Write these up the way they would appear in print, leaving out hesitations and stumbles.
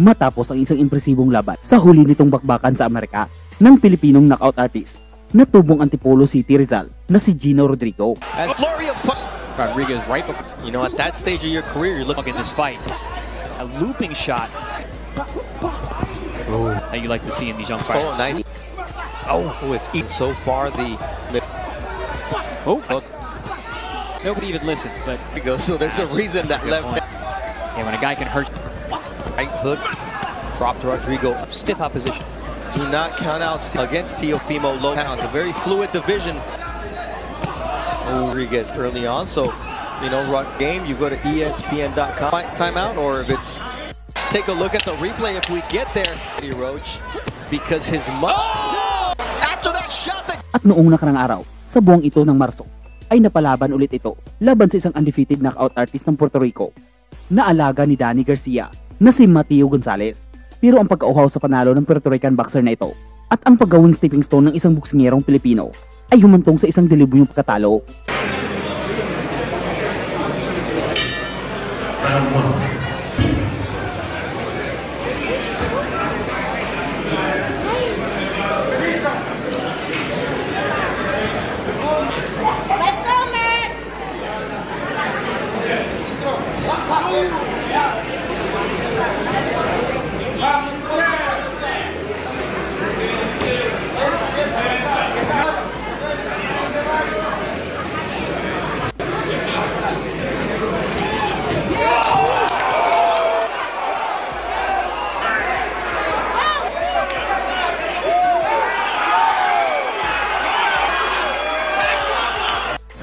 matapos ang isang impresibong laban sa huli nitong bakbakan sa Amerika ng Pilipinong knockout artist na tubong Antipolo City Rizal na si Gino Rodrigo. Rodriguez right before, at that stage of your career, you're looking in this fight. A looping shot that you like to see in these young fighters. Oh, nice. Oh, it's eaten so far. Nobody even listened, but so there's a reason that left. Yeah, when a guy can hurt. Right hook, dropped Rodrigo. Stiff opposition. Do not count out against Teofimo Lopez. A very fluid division. Rodriguez early on, so game. You go to ESPN.com. Timeout, or if it's take a look at the replay if we get there. Roach, because his after that shot. At noong nakarang araw, sa buwang ito ng Marso, ay napalaban ulit ito laban sa isang undefeated knockout artist ng Puerto Rico na alaga ni Danny Garcia na si Mateo Gonzalez. Pero ang pagkauhaw sa panalo ng Puerto Rican boxer na ito at ang paggawing stepping stone ng isang buksingerong Pilipino ay humantong sa isang delibuyong pagkatalo.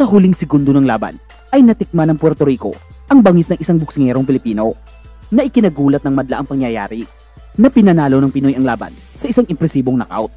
Sa huling segundo ng laban ay natikman ng Puerto Rico ang bangis ng isang buksingerong Pilipino na ikinagulat ng madlaang pangyayari na pinanalo ng Pinoy ang laban sa isang impresibong knockout.